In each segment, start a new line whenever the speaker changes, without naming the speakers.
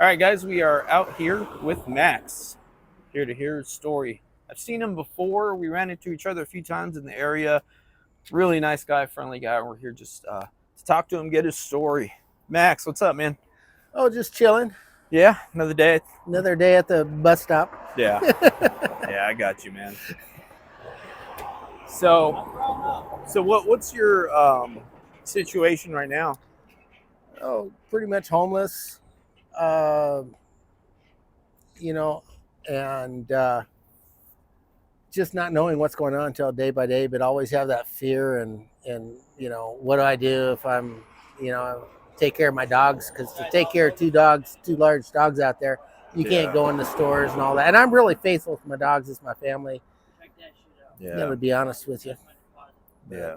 All right, guys, we are out here with Max, here to hear his story. I've seen him before. We ran into each other a few times in the area. Really nice guy, friendly guy. We're here just to talk to him, get his story. Max, what's up, man?
Oh, just chilling.
Yeah, another day.
Another day at the bus stop.
Yeah, yeah, I got you, man. So what's your situation right now?
Oh, pretty much homeless. Uh, and just not knowing what's going on until day by day, but always have that fear and what do I do if I'm, take care of my dogs, because to take care of two large dogs out there, you can't go in the stores and all that. And I'm really faithful to my dogs. It's my family.
Yeah.
To be honest with you.
Yeah.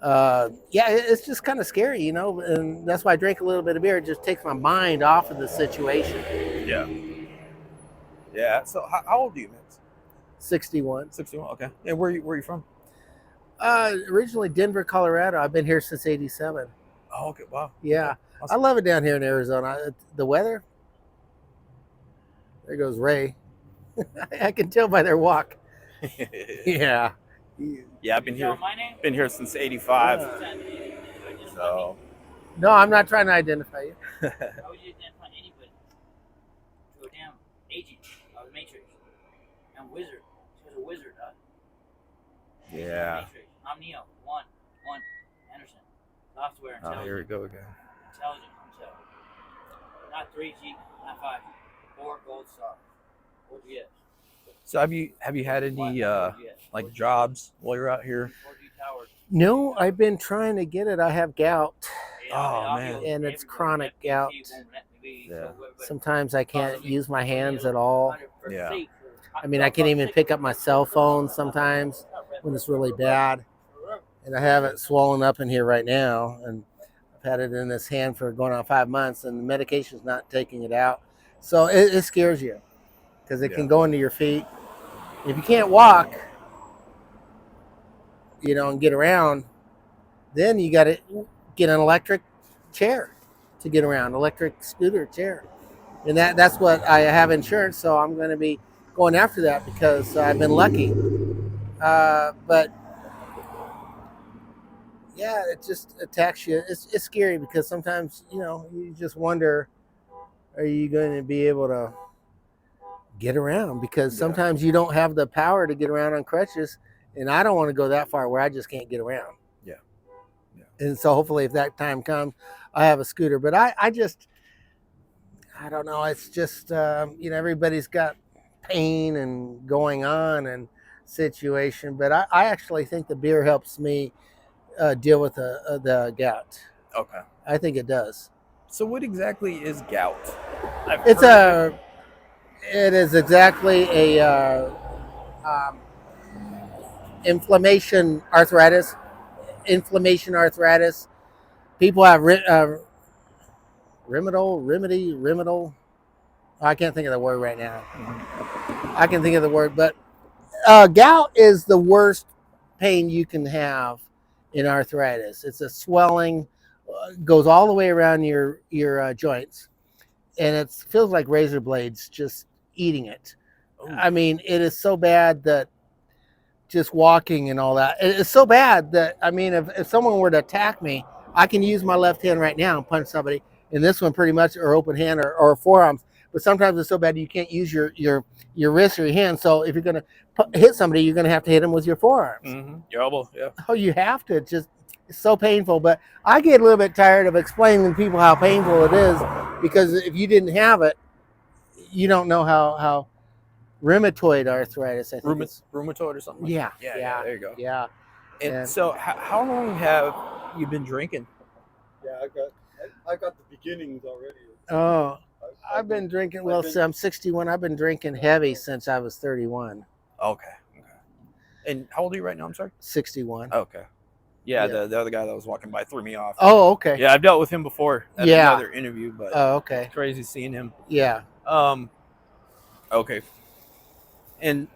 It's just kind of scary, and that's why I drink a little bit of beer. It just takes my mind off of the situation.
Yeah. Yeah. So how old are you, man?
61.
61. Okay. And where are you from?
Originally Denver, Colorado. I've been here since '87.
Oh, okay. Wow.
Yeah.
Awesome.
I love it down here in Arizona. The weather. There goes Ray. I can tell by their walk. Yeah.
Yeah, I've been here since '85. So.
No, I'm not trying to identify you.
How would you identify anybody? To a damn agent of the Matrix. And wizard. She's a wizard, huh?
Yeah.
I'm Neo. One. Anderson. Software. Intelligence.
Oh, here we go again.
Intelligence. Himself. Not 3G. Not 5G. 4 gold stars. 4GS.
So have you had any like jobs while you're out here?
4G towers.
No, I've been trying to get it. I have gout.
Oh, man.
And it's chronic gout.
Yeah.
Sometimes I can't use my hands at all.
Yeah.
I mean, I can't even pick up my cell phone sometimes when it's really bad. And I have it swollen up in here right now. And I've had it in this hand for going on 5 months, and the medication's not taking it out. So it scares you because it can go into your feet. If you can't walk, and get around, then you got to get an electric chair to get around, electric scooter chair. And that's what I have insurance, so I'm going to be going after that because I've been lucky. But yeah, it just attacks you. It's scary because sometimes, you just wonder, are you going to be able to get around? Because sometimes you don't have the power to get around on crutches, and I don't want to go that far where I just can't get around.
Yeah.
And so hopefully if that time comes, I have a scooter. But I don't know. It's just, everybody's got pain and going on and situation. But I actually think the beer helps me deal with the gout.
Okay.
I think it does.
So what exactly is gout?
It is exactly a inflammation arthritis. People have remittal. I can't think of the word right now. I can think of the word, but gout is the worst pain you can have in arthritis. It's a swelling, goes all the way around your joints, and it feels like razor blades just eating it. Ooh. I mean, it is so bad that just walking and all that, it's so bad that, I mean, if someone were to attack me, I can use my left hand right now and punch somebody, and this one pretty much, or open hand or forearms. But sometimes it's so bad you can't use your wrist or your hand. So if you're going to hit somebody, you're going to have to hit them with your forearms.
Mm-hmm. Your elbow, yeah.
Oh, you have to. It's so painful. But I get a little bit tired of explaining to people how painful it is, because if you didn't have it, you don't know how rheumatoid arthritis, I think.
Rheumatoid or something?
Yeah.
There you go.
Yeah.
And so how long have you been drinking?
Yeah, I got the beginnings already.
Oh, I've been drinking. Well, I'm 61. I've been drinking heavy since I was 31.
Okay. And how old are you right now? I'm sorry.
61.
Okay. Yeah. The other guy that was walking by threw me off.
Oh, okay.
Yeah, I've dealt with him before at another interview, but
okay.
It's crazy seeing him.
Yeah.
Okay. And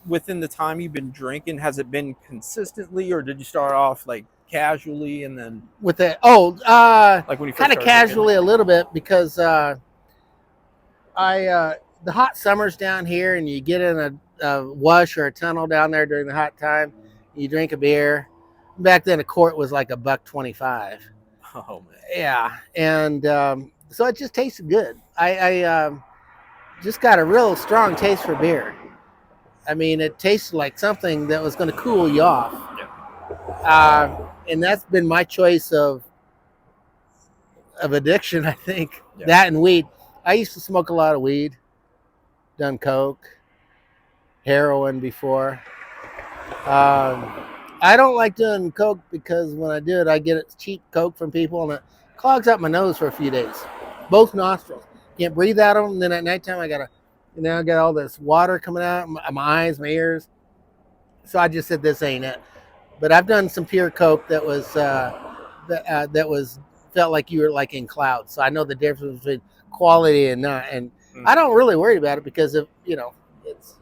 within the time you've been drinking, has it been consistently, or did you start off like casually and then
with the
like when you
kind of casually a little bit, because the hot summers down here, and you get in a wash or a tunnel down there during the hot time. You drink a beer. Back then, a quart was like $1.25.
Oh man.
Yeah, and so it just tasted good. I just got a real strong taste for beer. I mean, it tasted like something that was going to cool you off. And that's been my choice of addiction, I think.
Yeah.
That and weed. I used to smoke a lot of weed, done coke, heroin before. I don't like doing coke because when I do it, I get cheap coke from people, and it clogs up my nose for a few days, both nostrils. Can't breathe out of them. And then at nighttime, I got all this water coming out of my eyes, my ears. So I just said, this ain't it. But I've done some pure coke that was felt like you were like in clouds. So I know the difference between quality and not. And I don't really worry about it because of it's.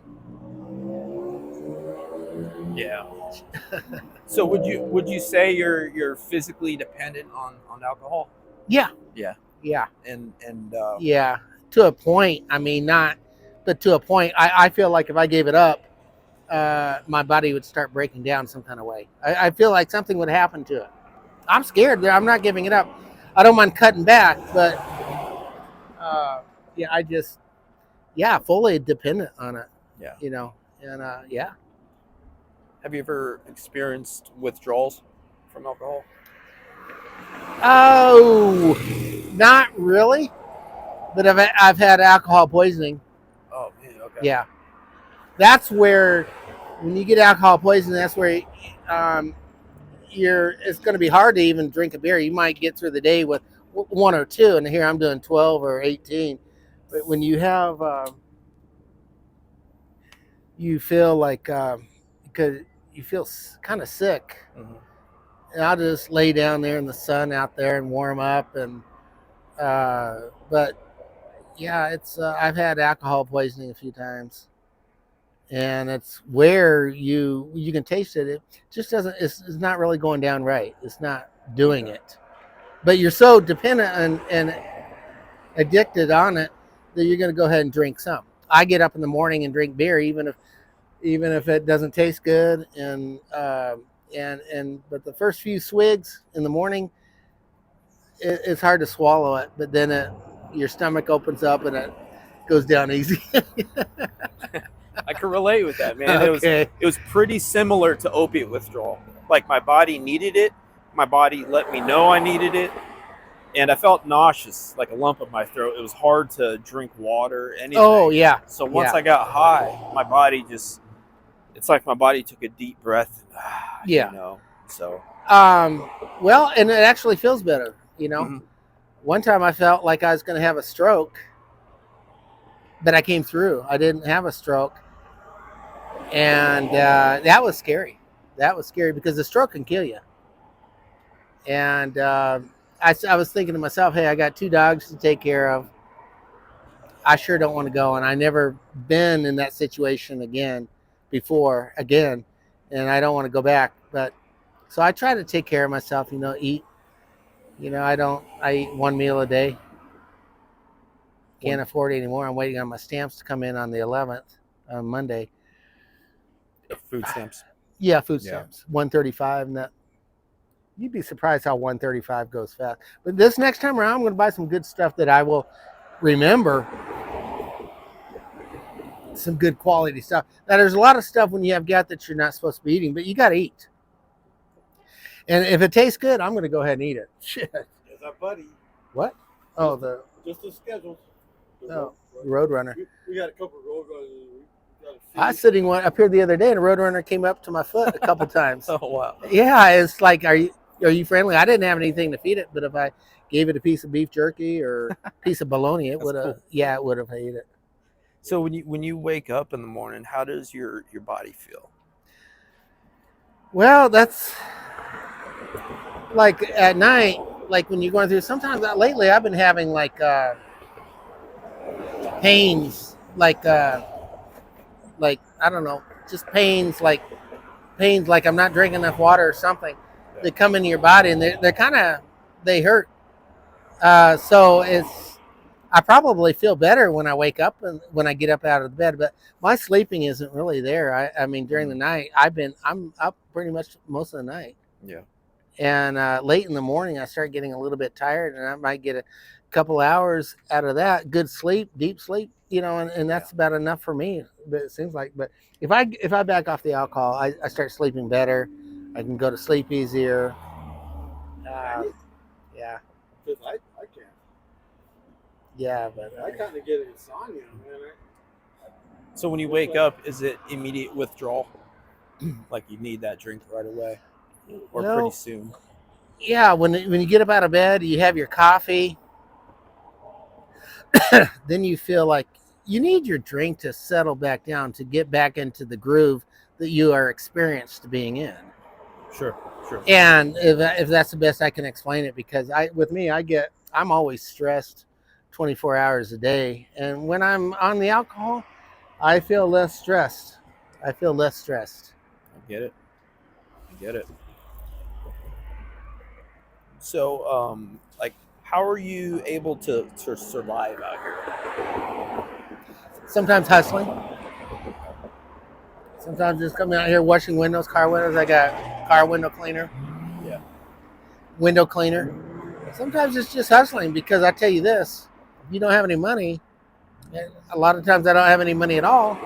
Yeah. So would you say you're physically dependent on alcohol?
Yeah.
Yeah.
Yeah.
And
Yeah. To a point. I mean, not, but to a point. I feel like if I gave it up, my body would start breaking down some kind of way. I feel like something would happen to it. I'm scared. I'm not giving it up. I don't mind cutting back, but fully dependent on it.
Yeah.
And yeah.
Have you ever experienced withdrawals from alcohol?
Oh, not really. But I've had alcohol poisoning.
Oh man. Okay.
Yeah. That's where, when you get alcohol poisoning, that's where it's going to be hard to even drink a beer. You might get through the day with one or two, and here I'm doing 12 or 18. But when you have, you feel like, because you feel kind of sick.
Mm-hmm.
And I'll just lay down there in the sun out there and warm up. And but yeah, it's I've had alcohol poisoning a few times, and it's where you can taste it. It just doesn't. It's not really going down right. It's not doing it. But you're so dependent and addicted on it that you're going to go ahead and drink some. I get up in the morning and drink beer, even if it doesn't taste good, and but the first few swigs in the morning, it's hard to swallow it, but then your stomach opens up and it goes down easy.
I can relate with that, man.
Okay.
It was pretty similar to opiate withdrawal. Like my body needed it, my body let me know I needed it, and I felt nauseous, like a lump in my throat. It was hard to drink water, anything.
Oh yeah.
So once I got high, my body it's like my body took a deep breath.
Yeah.
So.
Well, and it actually feels better.
Mm-hmm.
One time I felt like I was going to have a stroke, but I came through. I didn't have a stroke, and that was scary. That was scary because the stroke can kill you. And I was thinking to myself, hey, I got 2 dogs to take care of. I sure don't want to go, and I never been in that situation again, and I don't want to go back. But so I try to take care of myself, eat. I eat 1 meal a day. Can't afford it anymore. I'm waiting on my stamps to come in on the 11th, on Monday.
Food stamps.
Yeah, food stamps. $135, and that. You'd be surprised how $135 goes fast. But this next time around, I'm going to buy some good stuff that I will remember. Some good quality stuff. Now, there's a lot of stuff when you have gout that you're not supposed to be eating, but you got to eat. And if it tastes good, I'm going to go ahead and eat it. Shit.
There's our buddy.
What? Oh,
Just the schedule.
the Roadrunner.
We got a couple of Roadrunners.
I was sitting up here the other day, and a Roadrunner came up to my foot a couple times.
Oh wow.
Yeah, it's like, are you friendly? I didn't have anything to feed it, but if I gave it a piece of beef jerky or a piece of bologna, it would have. Cool. Yeah, it would have ate it.
So when you wake up in the morning, how does your body feel?
Well, that's like at night, like when you're going through. Sometimes lately, I've been having like pains, like I don't know, just pains like I'm not drinking enough water or something. They come into your body and they hurt. So I probably feel better when I wake up and when I get up out of the bed, but my sleeping isn't really there. I mean, during the night, I'm up pretty much most of the night.
Yeah.
And late in the morning, I start getting a little bit tired, and I might get a couple hours out of that. Good sleep, deep sleep, and that's about enough for me. But it seems like, but if I back off the alcohol, I start sleeping better. I can go to sleep easier. Yeah,
Because I can't.
yeah, but
I kind of get insomnia, man.
So when you wake up, is it immediate withdrawal? Like you need that drink right away, or
No.
pretty soon?
yeah. When you get up out of bed, you have your coffee. Then you feel like you need your drink to settle back down to get back into the groove that you are experienced to being in.
Sure, sure.
And if that's the best I can explain it, because I'm always stressed 24 hours a day, and when I'm on the alcohol, I feel less stressed. I feel less stressed.
I get it. I get it. So, like, how are you able to survive out here?
Sometimes hustling. Sometimes just coming out here washing windows, car windows. I got car window cleaner.
Yeah.
Window cleaner. Sometimes it's just hustling, because I tell you this, if you don't have any money, and a lot of times I don't have any money at all,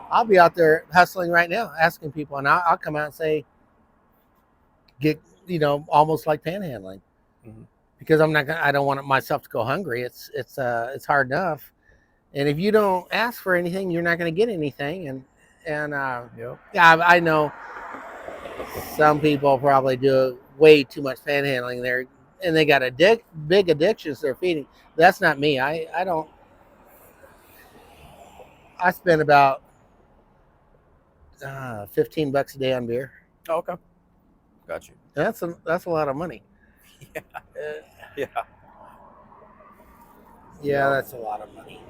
I'll be out there hustling right now, asking people, and I'll come out and say, get, almost like panhandling, because I don't want myself to go hungry. It's hard enough, and if you don't ask for anything, you're not going to get anything, and
Yep.
yeah, I know some people probably do way too much panhandling there, and they got big addictions they're feeding. That's not me. I don't. I spend about $15 a day on beer.
Oh, okay. Got you.
That's a lot of money.
Yeah.
Uh,
Yeah.
yeah, that's a lot of money.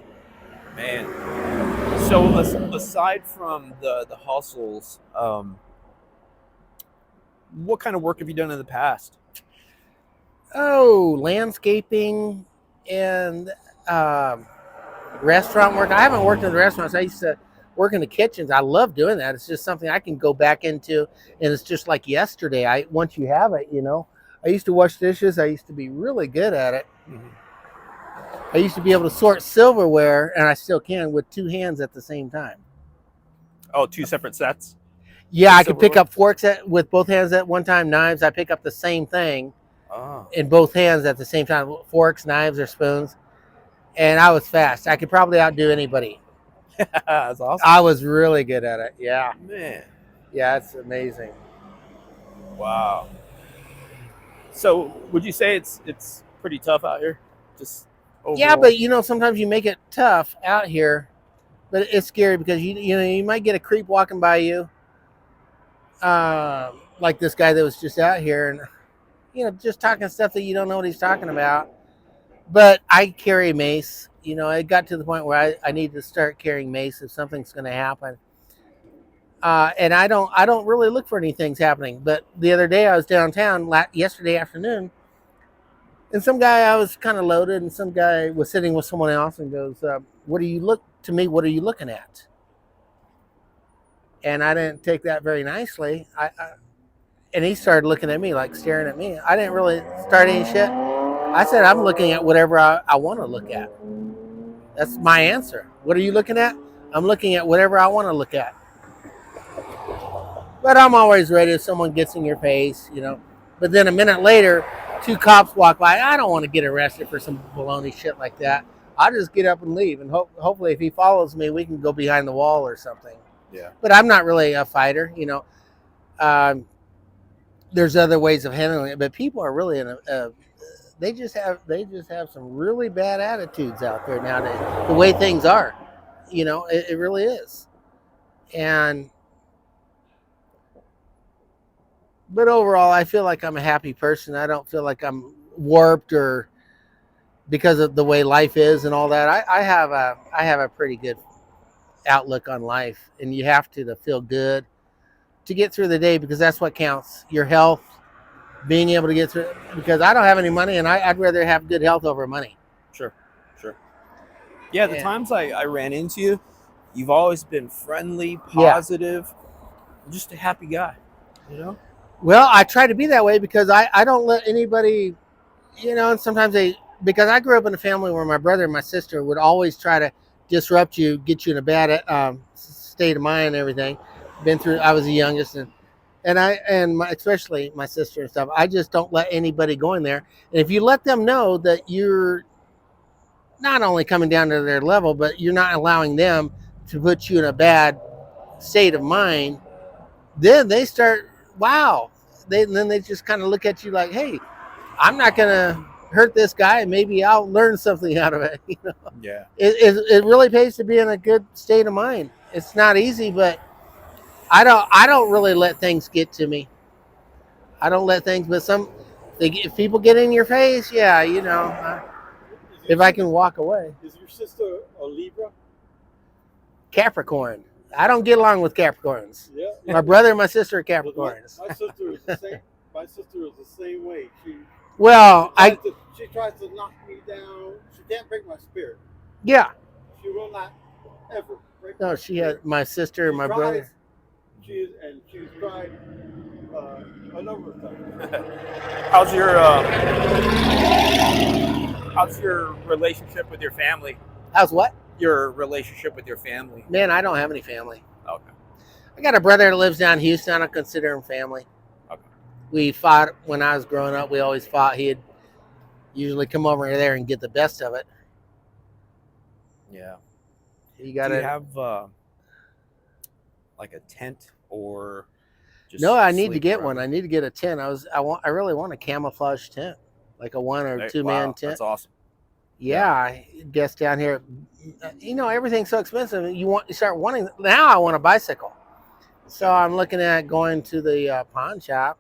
Man. So aside from the hustles, what kind of work have you done in the past?
Oh, landscaping and restaurant work. I haven't worked in the restaurants. I used to work in the kitchens. I love doing that. It's just something I can go back into, and it's just like yesterday. Once you have it, I used to wash dishes. I used to be really good at it. I used to be able to sort silverware, and I still can, with two hands at the same time.
Oh, two separate sets?
Yeah, I can pick up forks with both hands at one time. Knives, I pick up the same thing in both hands at the same time. Forks, knives, or spoons. And I was fast. I could probably outdo anybody.
That's awesome.
I was really good at it. Yeah.
Man.
Yeah, it's amazing.
Wow. So would you say it's pretty tough out here? Just overall?
Yeah, but sometimes you make it tough out here, but it's scary because you might get a creep walking by you, like this guy that was just out here, and just talking stuff that you don't know what he's talking about. But I carry a mace. It got to the point where I need to start carrying mace if something's going to happen. And I don't really look for anything's happening. But the other day I was downtown yesterday afternoon, and some guy, I was kind of loaded, and some guy was sitting with someone else and goes, what are you looking at? And I didn't take that very nicely. And he started looking at me, like staring at me. I didn't really start any shit. I said, I'm looking at whatever I want to look at. That's my answer. What are you looking at? I'm looking at whatever I want to look at. But I'm always ready if someone gets in your face, But then a minute later, two cops walk by. I don't want to get arrested for some baloney shit like that. I'll just get up and leave. And hopefully if he follows me, we can go behind the wall or something.
Yeah.
But I'm not really a fighter, There's other ways of handling it. But people are really they just have some really bad attitudes out there nowadays. The way things are, it really is. But overall, I feel like I'm a happy person. I don't feel like I'm warped or because of the way life is and all that. I have a pretty good outlook on life, and you have to feel good to get through the day, because that's what counts. Your health, being able to get through, because I don't have any money, and I'd rather have good health over money.
Sure. Yeah, the
Yeah.
times I ran into you, you've always been friendly,
Yeah.
positive, just a happy guy. You know?
Well, I try to be that way because I don't let anybody, and sometimes because I grew up in a family where my brother and my sister would always try to disrupt you, get you in a bad state of mind and everything. I was the youngest, especially my sister and stuff. I just don't let anybody go in there. And if you let them know that you're not only coming down to their level, but you're not allowing them to put you in a bad state of mind, then they start, wow. Then they just kind of look at you like, hey, I'm not going to hurt this guy. Maybe I'll learn something out of it.
Yeah.
It really pays to be in a good state of mind. It's not easy, but I don't really let things get to me. I don't let things, but if people get in your face, yeah, if I can walk away.
Is your sister a Libra?
Capricorn. I don't get along with Capricorns.
Yeah.
My brother and my sister are
But
Capricorns.
my sister is the same. My sister is the same way.
Well,
She tries to knock me down. She can't break my spirit.
yeah.
She will not ever break
No,
my
she
spirit.
had my sister and my brother.
She's tried a number of times.
How's your relationship with your family?
How's what?
Your relationship with your family.
Man, I don't have any family.
Okay.
I got a brother that lives down in Houston. I don't consider him family.
Okay.
We fought when I was growing up. We always fought. He'd usually come over there and get the best of it.
Yeah.
You got
Do you
to
have like a tent or just
No, I need to
sleep
get
around?
one. I need to get a tent. I really want a camouflage tent, like a 1 or 2 man
Wow,
tent.
that's awesome.
Yeah, I guess down here, everything's so expensive. You start wanting. Now I want a bicycle, so I'm looking at going to the pawn shop,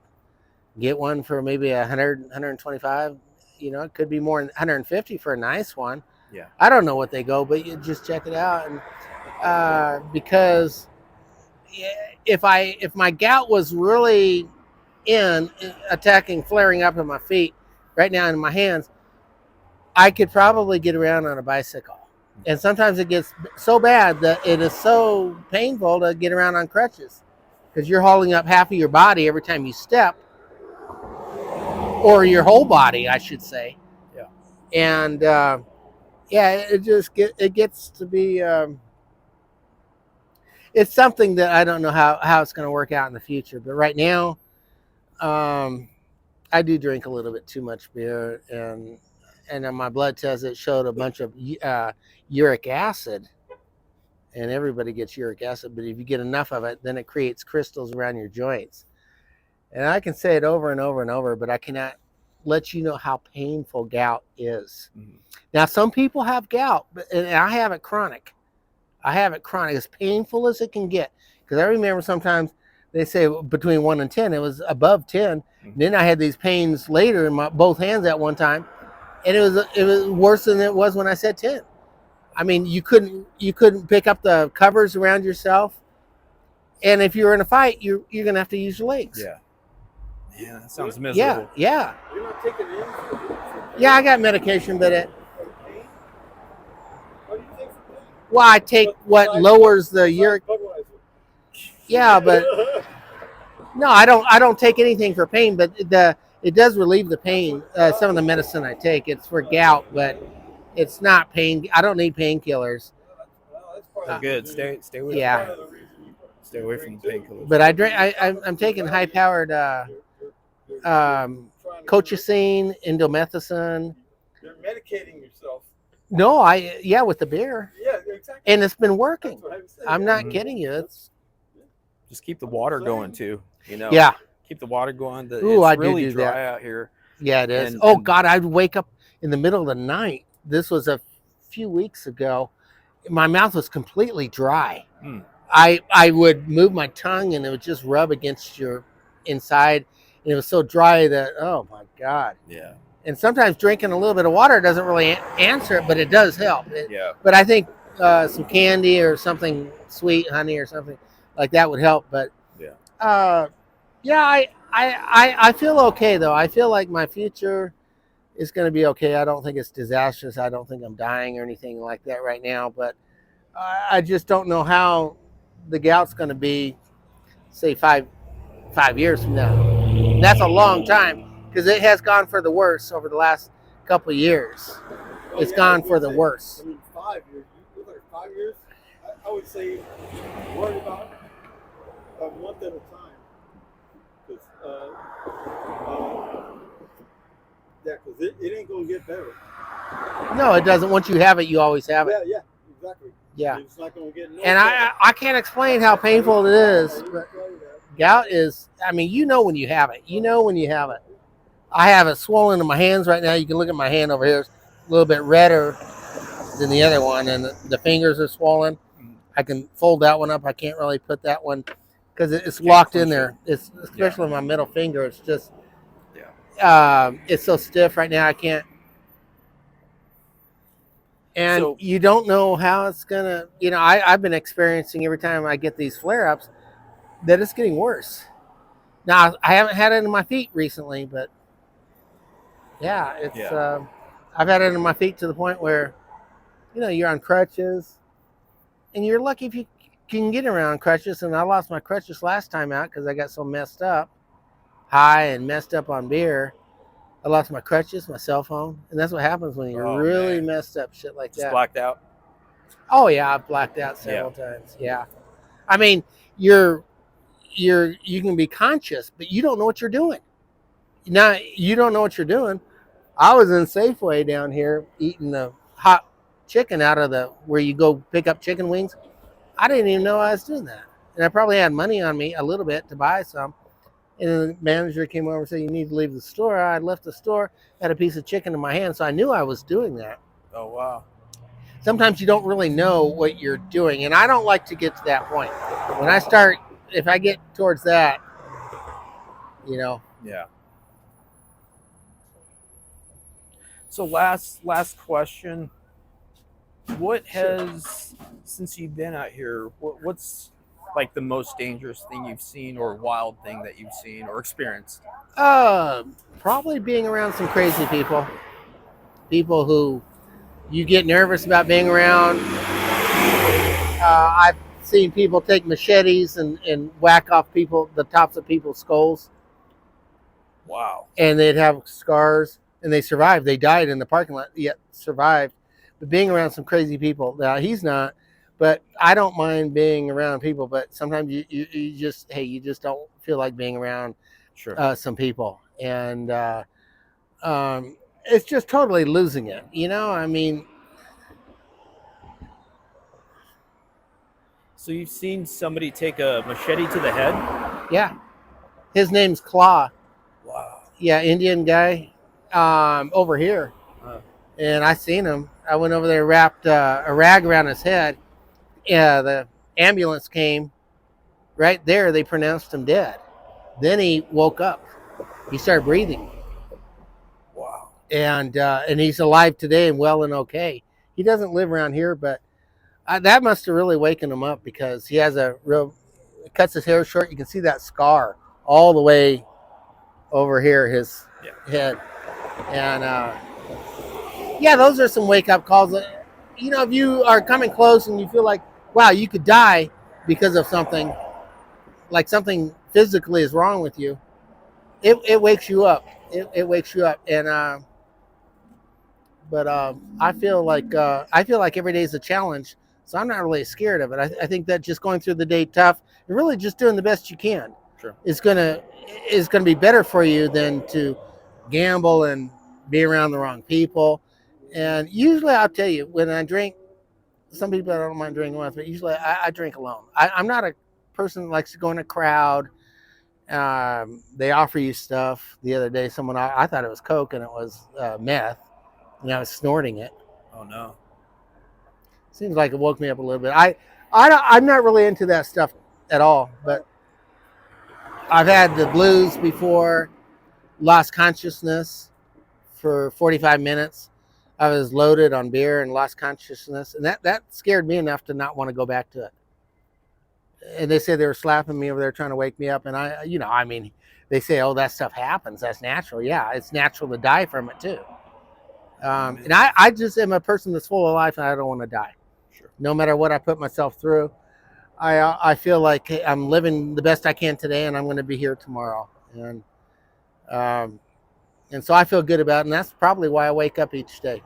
get one for maybe 100, 125. It could be more than 150 for a nice one.
Yeah.
I don't know what they go, but you just check it out, and because if my gout was really flaring up in my feet, right now in my hands, I could probably get around on a bicycle. And sometimes it gets so bad that it is so painful to get around on crutches because you're hauling up half of your body every time you step, or your whole body, I should say.
Yeah.
And it gets to be it's something that I don't know how it's going to work out in the future. But right now, I do drink a little bit too much beer, and on my blood test it showed a bunch of uric acid, and everybody gets uric acid, but if you get enough of it, then it creates crystals around your joints. And I can say it over and over and over, but I cannot let you know how painful gout is.
Mhm.
Now, some people have gout, and I have it chronic. As painful as it can get, because I remember sometimes they say between 1 and 10, it was above 10.
Mhm.
Then I had these pains later in both hands at one time, and it was worse than it was when I said 10. I mean, you couldn't pick up the covers around yourself, and if you're in a fight, you're gonna have to use your legs.
Yeah. Yeah, that sounds miserable.
Yeah.
You're not taking it in for
I got medication, but
pain? What do you take for pain?
well, I take what lowers the uric.
Budweiser.
Yeah, but no, I don't take anything for pain, but it does relieve the pain. Some of the medicine I take, it's for gout, but it's not pain. I don't need painkillers.
Well, that's part
Oh,
of
good.
the
Stay away.
reason-
Yeah.
part of the reason you
Stay away from painkillers.
But I drink. I'm taking high-powered
you're trying to-
colchicine, indomethacin.
You're medicating yourself.
No, with the beer,
Yeah, exactly.
and it's been working.
That's what I'm saying.
I'm not
Mhm.
kidding you. It's
Just keep the water going too.
yeah,
Keep the water going.
Ooh,
It's
I do
really
do
dry
that.
out here.
yeah, it is.
And-
Oh
and-
God, I'd wake up in the middle of the night. This was a few weeks ago. My mouth was completely dry.
Hmm.
I would move my tongue and it would just rub against your inside, and it was so dry that, oh my God.
Yeah.
And sometimes drinking a little bit of water doesn't really answer it, but it does help.
Yeah.
But I think some candy or something sweet, honey or something like that would help. But
Yeah.
I feel okay though. I feel like my future it's going to be okay. I don't think it's disastrous. I don't think I'm dying or anything like that right now. But I just don't know how the gout's going to be, say 5 years from now. And that's a long time because it has gone for the worse over the last couple of years.
Oh,
It's
yeah,
gone
I was
for the
gonna say,
worse.
I mean, 5 years. You like 5 years? I would say worry about a month at a time. Because yeah, because it ain't gonna get better.
No, it doesn't. Once you have it, you always have it.
Yeah, yeah, exactly.
Yeah.
It's not gonna get no
And
better.
I can't explain how painful it is. But gout is, I mean, you know when you have it. You know when you have it. I have it swollen in my hands right now. You can look at my hand over here. It's a little bit redder than the other one, and the fingers are swollen. I can fold that one up. I can't really put that one because it's locked in there. It's especially my middle finger. It's just, it's so stiff right now. I can't. And
So-
you don't know how it's gonna. You know, I've been experiencing every time I get these flare-ups that it's getting worse. Now I haven't had it in my feet recently, but yeah, it's.
Yeah.
I've had it in my feet to the point where, you know, you're on crutches, and you're lucky if you can get around crutches. And I lost my crutches last time out because I got so messed up, high and messed up on beer. I lost my crutches, my cell phone, and that's what happens when you're really
man.
messed up, shit like
Just
that.
blacked out.
Oh yeah, I've blacked out several times. Yeah, I mean, you can be conscious, but you don't know what you're doing. Now you don't know what you're doing. I was in Safeway down here eating the hot chicken out of the where you go pick up chicken wings. I didn't even know I was doing that, and I probably had money on me a little bit to buy some. And then the manager came over and said, "You need to leave the store." I left the store, had a piece of chicken in my hand, so I knew I was doing that.
Oh wow.
Sometimes you don't really know what you're doing, and I don't like to get to that point. When I start, if I get towards that, you know.
Yeah. So last question. What has, since you've been out here, what's like the most dangerous thing you've seen or wild thing that you've seen or experienced?
Probably being around some crazy people. People who you get nervous about being around. I've seen people take machetes and whack off the tops of people's skulls,
Wow.
and they'd have scars, and they survived. They died in the parking lot, yet survived. But being around some crazy people, now he's not, but I don't mind being around people, but sometimes you just don't feel like being around
Sure.
some people. And it's just totally losing it. You know, I mean,
So you've seen somebody take a machete to the head?
yeah. His name's Claw.
Wow.
Yeah, Indian guy over here. And I seen him. I went over there, wrapped a rag around his head. Yeah, the ambulance came. Right there, they pronounced him dead. Then he woke up. He started breathing.
Wow.
And he's alive today and well and okay. He doesn't live around here, but that must have really wakened him up because he has cuts his hair short. You can see that scar all the way over here, his head. And yeah, those are some wake up calls. You know, if you are coming close and you feel like, wow, you could die because of something, like something physically is wrong with you, it wakes you up. It wakes you up. And but I feel like every day is a challenge, so I'm not really scared of it. I think that just going through the day tough and really just doing the best you can is gonna be better for you than to gamble and be around the wrong people. And usually, I'll tell you, when I drink, some people I don't mind drinking with, but usually I drink alone. I'm not a person that likes to go in a crowd. They offer you stuff. The other day, I thought it was Coke and it was meth, and I was snorting it.
Oh no.
Seems like it woke me up a little bit. I'm not really into that stuff at all, but I've had the blues before, lost consciousness for 45 minutes. I was loaded on beer and lost consciousness, and that scared me enough to not want to go back to it. And they said they were slapping me over there trying to wake me up, and I mean, they say, oh, that stuff happens. That's natural. Yeah, it's natural to die from it too. And I just am a person that's full of life, and I don't want to die.
Sure.
No matter what I put myself through, I feel like I'm living the best I can today, and I'm going to be here tomorrow. And so I feel good about it, and that's probably why I wake up each day.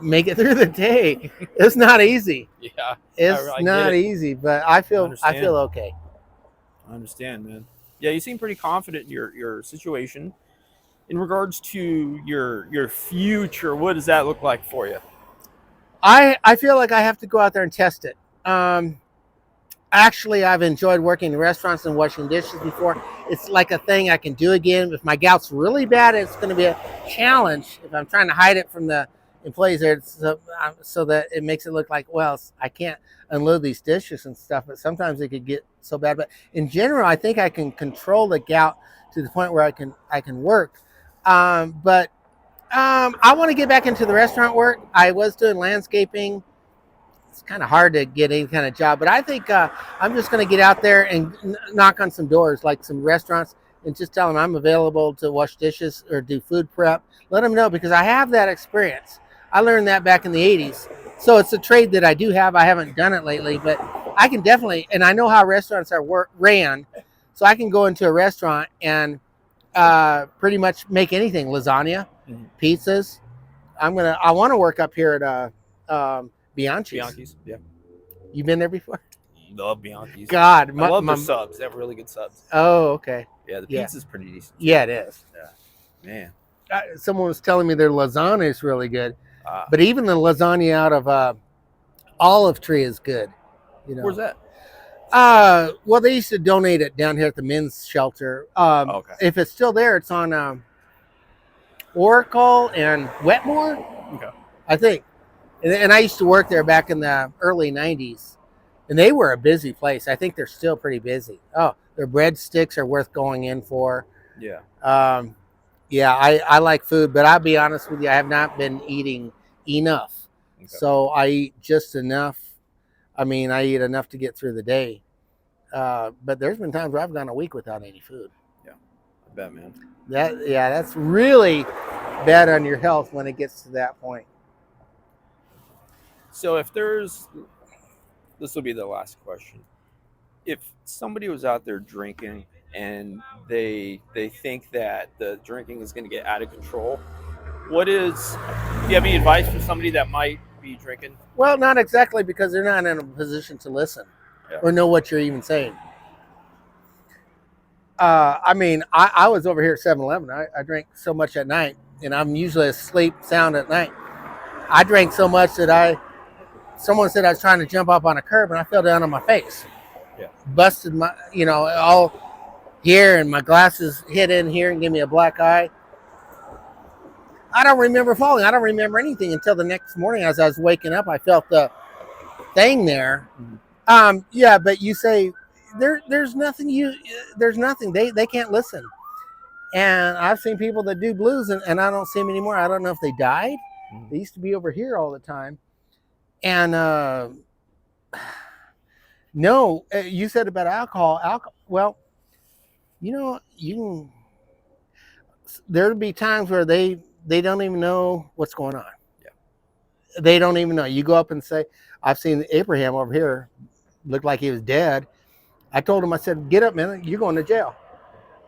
Make it through the day. It's not easy.
Yeah.
It's
I
not
get it.
easy, but I feel
understand.
okay.
I understand, man. Yeah, you seem pretty confident in your situation. In regards to your future, what does that look like for you?
I feel like I have to go out there and test it. Actually, I've enjoyed working in restaurants and washing dishes before. It's like a thing I can do again. If my gout's really bad, it's going to be a challenge. If I'm trying to hide it from the employees there, so that it makes it look like, well, I can't unload these dishes and stuff. But sometimes it could get so bad. But in general, I think I can control the gout to the point where I can work. But I want to get back into the restaurant work. I was doing landscaping. It's kind of hard to get any kind of job, but I think I'm just going to get out there and knock on some doors, like some restaurants, and just tell them I'm available to wash dishes or do food prep. Let them know, because I have that experience. I learned that back in the 80s. So it's a trade that I do have. I haven't done it lately, but I can definitely, and I know how restaurants are ran, so I can go into a restaurant and pretty much make anything, lasagna, pizzas. I want to work up here at Bianchi's.
Bianchi's, yeah.
You been there before?
Love Bianchi's.
God,
I love their subs. They have really good subs.
Oh, okay.
Yeah, the pizza's pretty decent.
Yeah, it is.
Yeah, man.
Someone was telling me their lasagna is really good, but even the lasagna out of Olive Tree is good. You know.
Where's that?
Well, they used to donate it down here at the men's shelter.
Okay.
If it's still there, it's on Oracle and Wetmore.
Okay.
I think. And I used to work there back in the early 90s, and they were a busy place. I think they're still pretty busy. Oh, their breadsticks are worth going in for.
Yeah.
Yeah, I like food, but I'll be honest with you, I have not been eating enough. Okay. So I eat just enough. I mean, I eat enough to get through the day. But there's been times where I've gone a week without any food.
Yeah, I bet, man.
That's really bad on your health when it gets to that point.
So this will be the last question. If somebody was out there drinking and they think that the drinking is going to get out of control, do you have any advice for somebody that might be drinking?
Well, not exactly, because they're not in a position to listen or know what you're even saying. I mean, I was over here at 7-Eleven. I drank so much at night, and I'm usually asleep sound at night. I drank so much that someone said I was trying to jump up on a curb, and I fell down on my face. Yeah. Busted my, all here, and my glasses hit in here and gave me a black eye. I don't remember falling. I don't remember anything until the next morning. As I was waking up, I felt the thing there. Mm-hmm. Yeah, but you say there's nothing. There's nothing. They can't listen. And I've seen people that do blues, and I don't see them anymore. I don't know if they died. Mm-hmm. They used to be over here all the time. And no, you said about alcohol. Well, there'll be times where they don't even know what's going on. Yeah. They don't even know. You go up and say, I've seen Abraham over here, looked like he was dead. I told him, I said, get up, man, you're going to jail.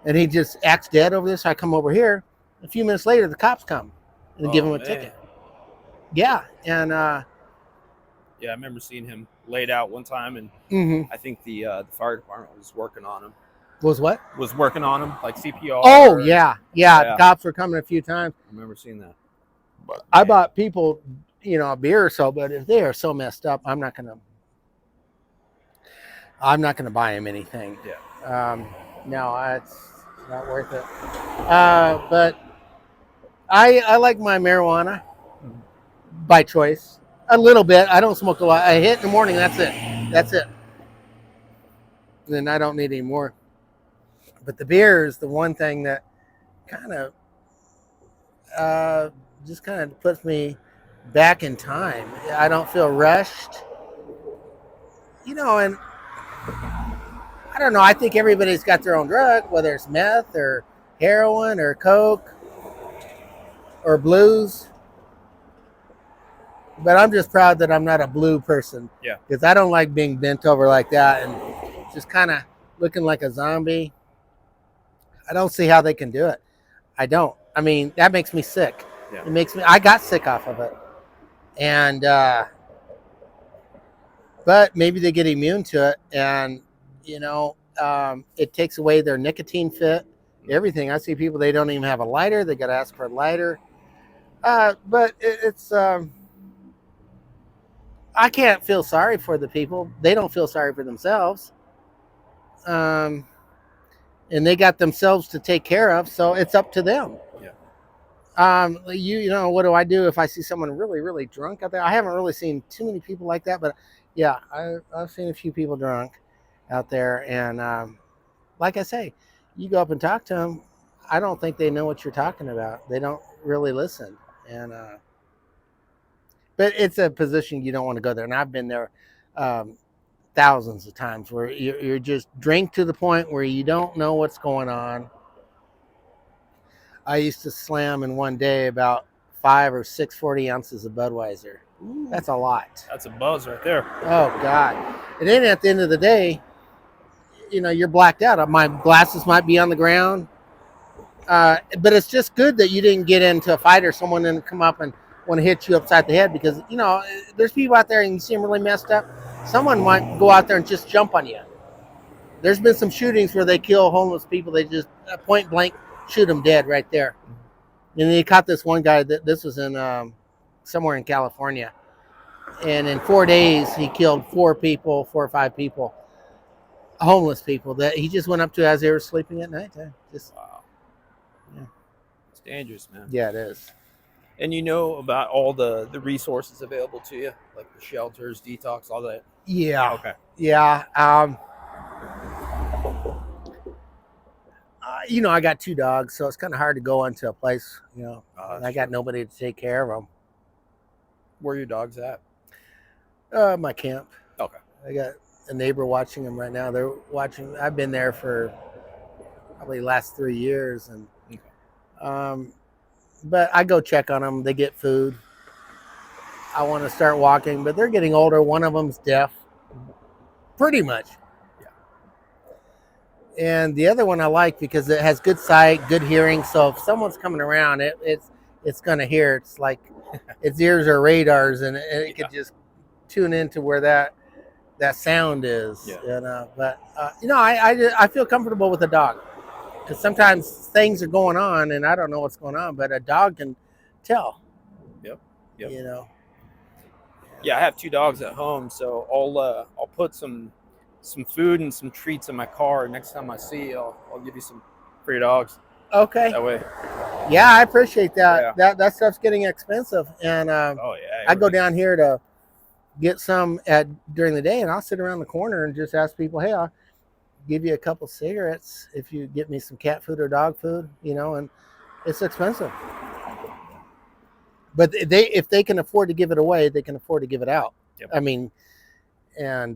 And he just acts dead over this. So I come over here. A few minutes later, the cops come and give him a ticket. Yeah. And
yeah, I remember seeing him laid out one time, and I think the fire department was working on him.
Was what?
Was working on him, like CPR.
Oh, yeah. Cops were coming a few times.
I remember seeing that. But,
I bought people, a beer or so, but if they are so messed up, I'm not gonna buy them anything. Yeah. No, it's not worth it. But I like my marijuana by choice. A little bit. I don't smoke a lot. I hit in the morning. That's it. Then I don't need any more. But the beer is the one thing that kind of just kind of puts me back in time. I don't feel rushed. And I don't know. I think everybody's got their own drug, whether it's meth or heroin or coke or blues. But I'm just proud that I'm not a blue person.
Yeah.
Because I don't like being bent over like that and just kind of looking like a zombie. I don't see how they can do it. I don't. I mean, that makes me sick.
Yeah.
It makes me. I got sick off of it, and but maybe they get immune to it, and it takes away their nicotine fit, everything. I see people, they don't even have a lighter. They got to ask for a lighter. But it's I can't feel sorry for the people. They don't feel sorry for themselves. And they got themselves to take care of, so it's up to them. What do I do if I see someone really, really drunk out there? I haven't really seen too many people like that, but yeah, I've seen a few people drunk out there. And like I say, you go up and talk to them. I don't think they know what you're talking about. They don't really listen. But it's a position you don't want to go there. And I've been there thousands of times where you're just drink to the point where you don't know what's going on. I used to slam in one day about 5 or 6 40 ounces of Budweiser.
Ooh,
that's a lot.
That's a buzz right there.
Oh God! And then at the end of the day, you're blacked out. My glasses might be on the ground, but it's just good that you didn't get into a fight or someone didn't come up and want to hit you upside the head, because there's people out there and you see them really messed up. Someone might go out there and just jump on you. There's been some shootings where they kill homeless people. They just point blank shoot them dead right there. And they caught this one guy. This was in somewhere in California, and in 4 days he killed 4 or 5 people, homeless people that he just went up to as they were sleeping at night.
Wow. Yeah. It's dangerous, man.
Yeah, it is.
And you know about all the resources available to you, like the shelters, detox, all that?
Yeah.
Okay.
Yeah. I got 2 dogs, so it's kind of hard to go into a place, and I got nobody to take care of them.
Where are your dogs at?
My camp.
Okay.
I got a neighbor watching them right now. They're watching. I've been there for probably the last 3 years, and but I go check on them. They get food. I want to start walking, but they're getting older. One of them's deaf, pretty much. And the other one I like because it has good sight, good hearing. So if someone's coming around, it's going to hear. It's like its ears are radars, and it could just tune into where that sound is.
Yeah.
But I feel comfortable with a dog, because sometimes things are going on and I don't know what's going on, but a dog can tell.
Yep. Yeah, I have 2 dogs at home, so I'll put some food and some treats in my car. Next time I see you, I'll give you some for your dogs.
Okay.
That way.
Yeah, I appreciate that.
Yeah.
That stuff's getting expensive, and
Oh yeah.
I go down here to get some during the day, and I'll sit around the corner and just ask people, hey, I'll give you a couple cigarettes if you get me some cat food or dog food, and it's expensive. But if they can afford to give it away, they can afford to give it out.
Yep.
I mean, and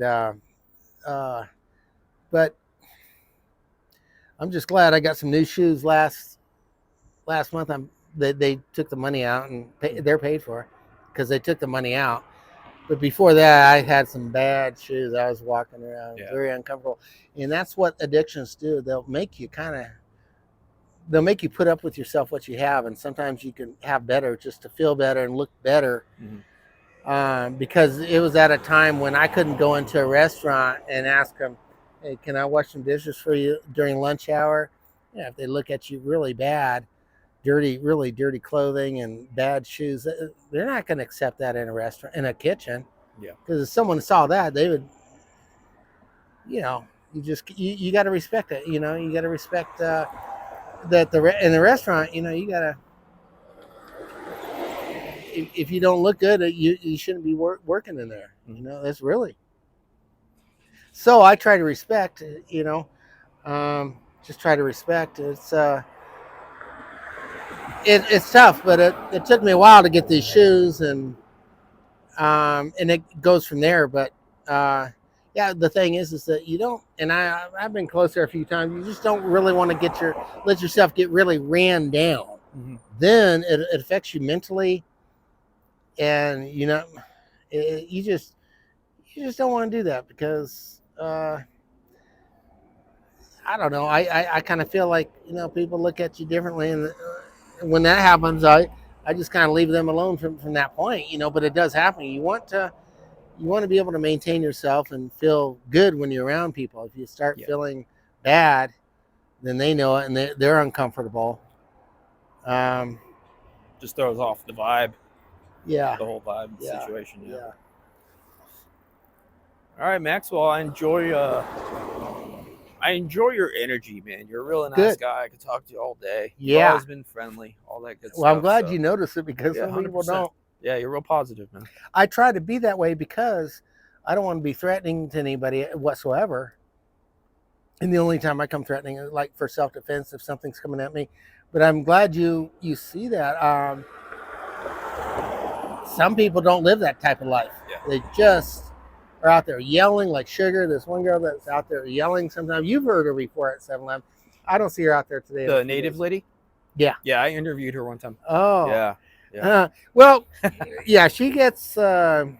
but I'm just glad I got some new shoes last month. They took the money out, and they're paid for because they took the money out. But before that, I had some bad shoes. I was walking around very uncomfortable, and that's what addictions do. They'll make you put up with yourself what you have, and sometimes you can have better just to feel better and look better.
Mm-hmm.
Because it was at a time when I couldn't go into a restaurant and ask them, hey, can I wash some dishes for you during lunch hour? Yeah, if they look at you really bad, really dirty clothing and bad shoes, they're not going to accept that in a restaurant, in a kitchen.
Yeah.
Because if someone saw that, they would, you got to respect it. You got to respect that in the restaurant, you got to, if you don't look good, you shouldn't be working in there. That's really. So I try to respect. Just try to respect. It's tough, but it took me a while to get these shoes, and it goes from there. But the thing is that you don't. And I've been close there a few times. You just don't really want to let yourself get really ran down.
Mm-hmm.
Then it affects you mentally. and you just don't want to do that because I don't know. I kind of feel like people look at you differently, and when that happens, I just kind of leave them alone from that point. But it does happen. You want to be able to maintain yourself and feel good when you're around people. If you start feeling bad, then they know it and they're uncomfortable.
Just throws off the vibe.
Yeah.
The whole vibe
Yeah.
situation.
Yeah.
All right, Maxwell. I enjoy your energy, man. You're a really nice
Good.
guy. I could talk to you all day.
Yeah.
You've always been friendly, all that good stuff.
Well, I'm glad
so.
you noticed it because
Yeah,
some people
100%.
don't.
Yeah, you're real positive, man.
I try to be that way because I don't want to be threatening to anybody whatsoever. And the only time I come threatening is like for self-defense if something's coming at me. But I'm glad you see that. Some people don't live that type of life.
Yeah.
They just are out there yelling like sugar. This one girl that's out there yelling sometimes. You've heard her before at 7-Eleven. I don't see her out there today.
The native lady?
Yeah.
Yeah, I interviewed her one time.
Oh.
Yeah.
Well, yeah, she gets, and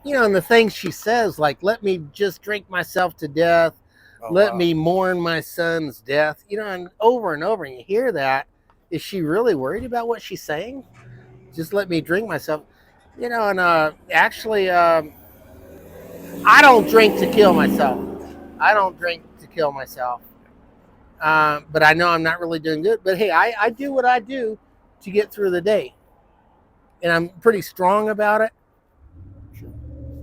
the things she says, like, let me just drink myself to death. Let me mourn my son's death. And over, and you hear that. Is she really worried about what she's saying? Just let me drink myself. And actually, I don't drink to kill myself. But I know I'm not really doing good. But hey, I do what I do to get through the day. And I'm pretty strong about it.
Sure.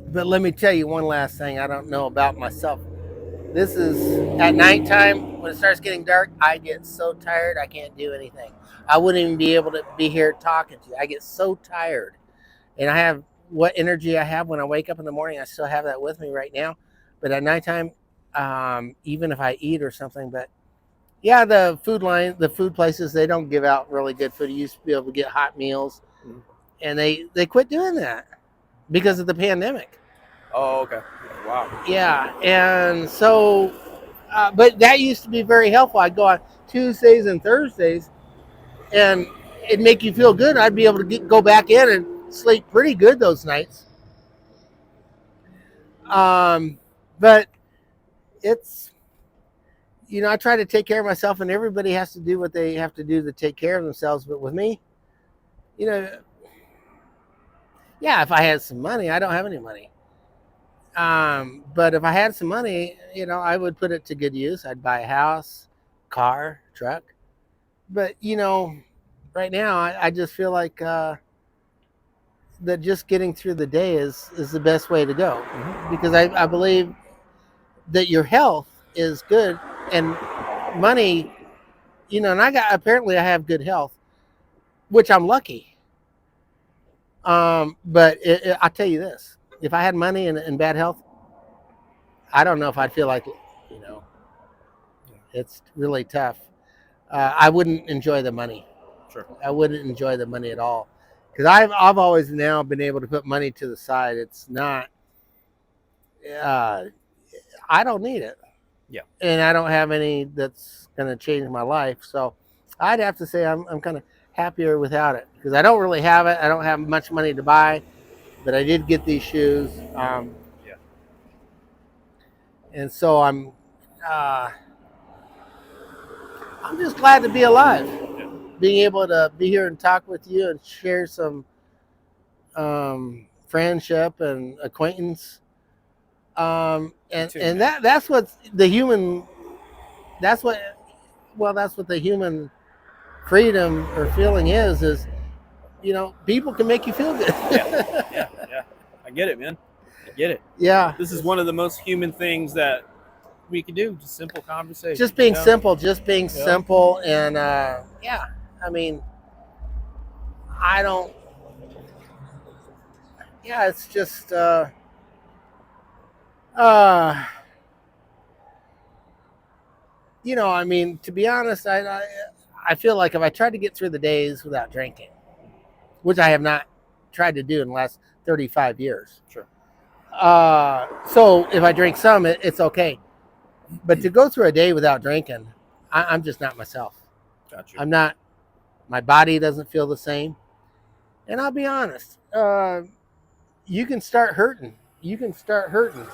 But let me tell you one last thing I don't know about myself. This is at nighttime, when it starts getting dark, I get so tired I can't do anything. I wouldn't even be able to be here talking to you. I get so tired. And I have what energy I have when I wake up in the morning, I still have that with me right now. But at nighttime, even if I eat or something, but yeah, the food places, they don't give out really good food. You used to be able to get hot meals.
Mm-hmm.
And they quit doing that because of the pandemic.
Oh, okay. Wow.
Yeah, and so, but that used to be very helpful. I'd go on Tuesdays and Thursdays, and it'd make you feel good. I'd be able to go back in and sleep pretty good those nights. But it's, I try to take care of myself, and everybody has to do what they have to do to take care of themselves. But with me, yeah, if I had some money, I don't have any money. But if I had some money, I would put it to good use. I'd buy a house, car, truck. But, right now I just feel like that just getting through the day is the best way to go. Mm-hmm. Because I believe that your health is good and money, and apparently I have good health, which I'm lucky. But I'll tell you this. If I had money and bad health, I don't know if I'd feel like it. It's really tough. I wouldn't enjoy the money.
Sure.
I wouldn't enjoy the money at all, because I've always now been able to put money to the side. It's not. I don't need it.
Yeah.
And I don't have any that's going to change my life. So I'd have to say I'm kind of happier without it, because I don't really have it. I don't have much money to buy. But I did get these shoes, and so I'm just glad to be alive, being able to be here and talk with you and share some friendship and acquaintance, and that's what the human, that's what the human freedom or feeling is. People can make you feel good.
Yeah. I get it, man. I get it.
Yeah.
This is one of the most human things that we can do. Just simple conversation.
Just being simple. Simple. And, I mean, I don't, it's just, I mean, to be honest, I feel like if I tried to get through the days without drinking, which I have not tried to do in the last 35 years.
Sure.
So if I drink some, it's okay. But to go through a day without drinking, I'm just not myself.
Gotcha.
I'm not, my body doesn't feel the same. And I'll be honest, you can start hurting. You can start hurting.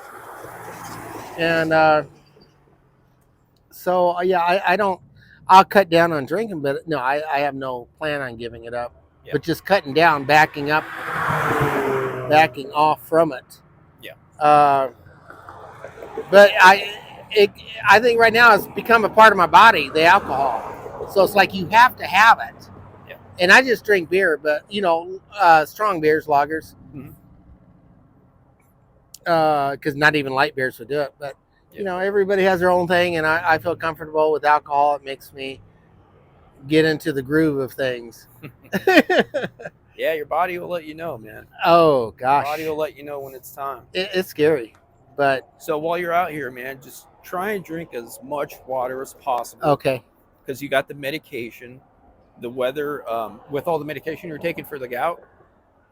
And so, yeah, I don't, I'll cut down on drinking, but no, I have no plan on giving it up.
Yeah.
But just cutting down, backing up, backing off from it.
Yeah.
But I think right now it's become a part of my body, the alcohol. So it's like you have to have it.
Yeah.
And I just drink beer, but strong beers, lagers.
Mhm.
Because not even light beers would do it. But everybody has their own thing, and I feel comfortable with alcohol. It makes me get into the groove of things.
Yeah, your body will let you know, man.
Oh gosh,
Your body will let you know when it's time.
It's scary, but
So while you're out here, man, just try and drink as much water as possible.
okay.
Because you got the medication, the weather, with all the medication you're taking for the gout.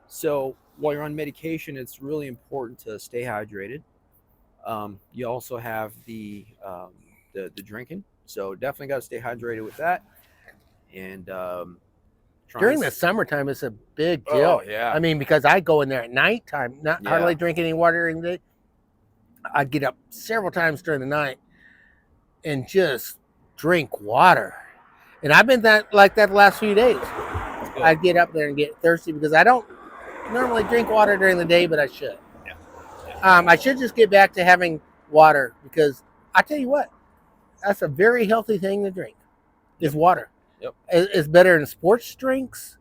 So while you're on medication, it's really important to stay hydrated. You also have the drinking, so definitely got to stay hydrated with that. And
During the summertime, it's a big deal.
Oh yeah.
I mean, because I go in there at nighttime, not hardly drink any water during the day. I'd get up several times during the night and just drink water. And I've been like that the last few days. I'd get up there and get thirsty because I don't normally drink water during the day, but I should.
Yeah.
I should just get back to having water because I tell you what, that's a very healthy thing to drink. Is water.
Yep.
It's better than sports drinks,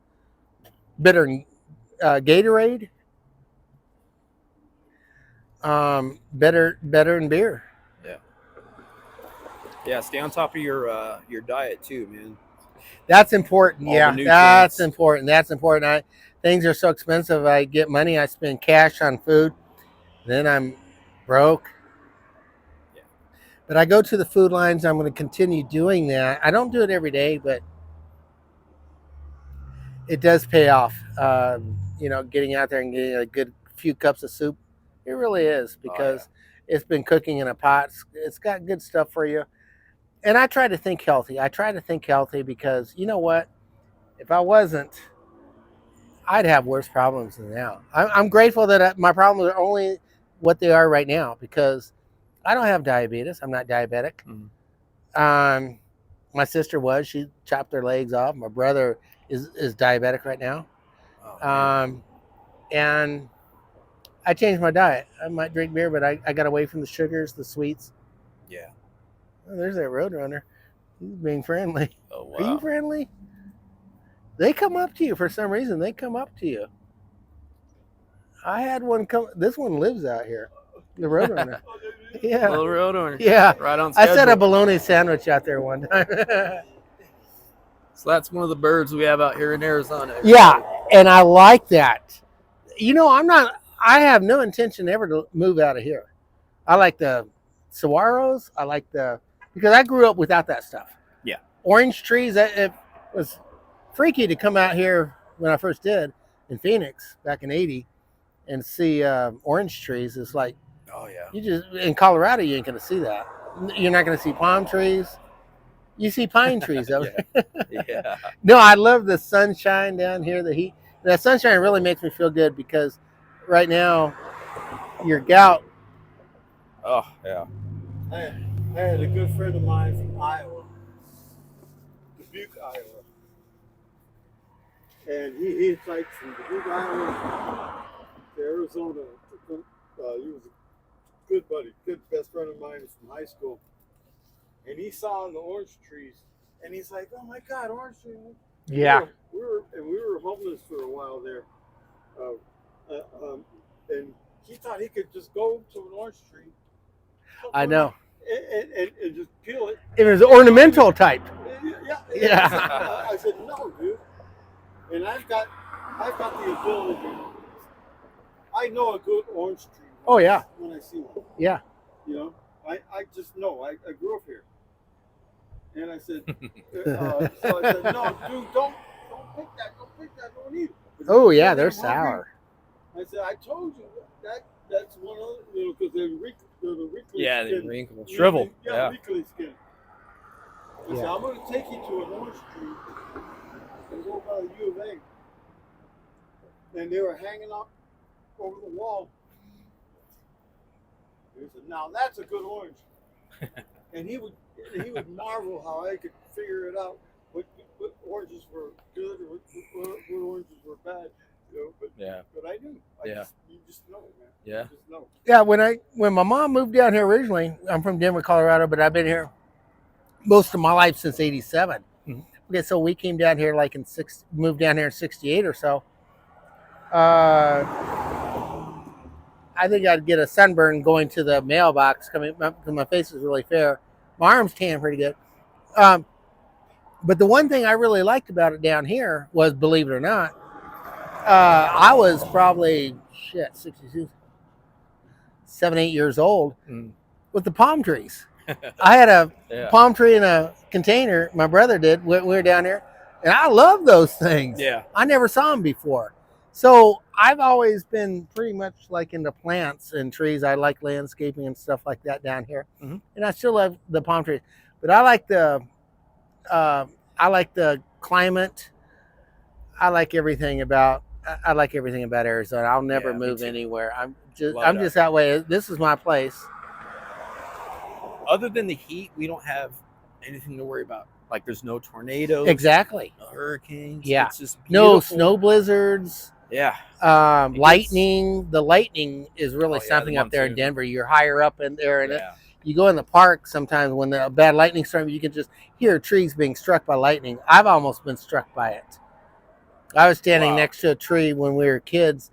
better than Gatorade, better than beer.
Yeah, stay on top of your diet too, man.
That's important.
All
Yeah,
the
that's
nutrients.
important. That's important. Things are so expensive. I get money. I spend cash on food. Then I'm broke.
Yeah.
But I go to the food lines. I'm going to continue doing that. I don't do it every day, but it does pay off. Getting out there and getting a good few cups of soup. It really is because it's been cooking in a pot. It's got good stuff for you. And I try to think healthy. I try to think healthy because you know what? If I wasn't, I'd have worse problems than now. I'm grateful that my problems are only what they are right now because I don't have diabetes. I'm not diabetic.
Mm-hmm.
My sister was. She chopped her legs off. My brother is diabetic right now.
Oh,
And I changed my diet. I might drink beer, but I got away from the sugars, the sweets.
yeah.
Oh, there's that Roadrunner. He's being friendly.
Oh wow.
Are you friendly? They come up to you for some reason. They come up to you. I had one come. This one lives out here. The Roadrunner. Yeah.
Little Roadrunner.
Yeah.
Right on
I
schedule.
set a bologna sandwich out there one time.
So that's one of the birds we have out here in Arizona.
Yeah, and I like that. I have no intention ever to move out of here. I like the saguaros. Because I grew up without that stuff.
Yeah.
Orange trees, it was freaky to come out here when I first did in Phoenix back in 80 and see orange trees. It's like,
Oh yeah.
in Colorado, you ain't going to see that. You're not going to see palm trees. You see pine trees over there.
Yeah.
No, I love the sunshine down here, the heat. That sunshine really makes me feel good because right now, your gout.
Oh yeah.
I had a good friend of mine from Iowa, Dubuque, Iowa. And he hiked from Dubuque, Iowa to Arizona. He was a good buddy, good best friend of mine from high school. And he saw the orange trees, and he's like, "Oh my God, orange trees!"
Yeah.
We were homeless for a while there, and he thought he could just go to an orange tree.
I know.
And just peel it.
It was ornamental type.
Yeah. I said, "No, dude." And I've got the ability. I know a good orange tree.
Oh yeah.
When I see one.
Yeah.
I just know. I grew up here. And I said, so I said, "No, dude, don't pick that. Don't pick that. Don't eat it."
Oh yeah, they're sour.
I said, "I told you that's one of because they're the wrinkly
Yeah, they
skin.
wrinkle, shrivel. Yeah.
Wrinkly skin." I said, "I'm going to take you to an orange tree and go by the U of A. and they were hanging up over the wall. He said, "Now that's a good orange," and he would marvel how I could figure it out. What oranges were good or what oranges were bad, you know. But
Yeah.
but I knew. You just know, man.
Yeah.
You just know.
Yeah, when my mom moved down here originally, I'm from Denver, Colorado, but I've been here most of my life since '87.
Mhm.
Okay, so we came down here moved down here in '68 or so. I think I'd get a sunburn going to the mailbox because my face is really fair. My arms tan pretty good. But the one thing I really liked about it down here was, believe it or not, I was probably 62, 7, 8 years old with the palm trees. I had a palm tree in a container. My brother did. We were down here, and I love those things.
Yeah.
I never saw them before. So I've always been pretty much like into plants and trees. I like landscaping and stuff like that down here, and I still love the palm trees. But I like the climate. I like everything about Arizona. I'll never move anywhere. I'm just that way. This is my place.
Other than the heat, we don't have anything to worry about. Like there's no tornadoes.
Exactly.
No hurricanes.
Yeah.
It's just
no
beautiful.
snow blizzards.
Yeah.
Lightning. The lightning is really something up there in Denver. You're higher up in there, and you go in the park sometimes when the bad lightning storm, you can just hear trees being struck by lightning. I've almost been struck by it. I was standing next to a tree when we were kids,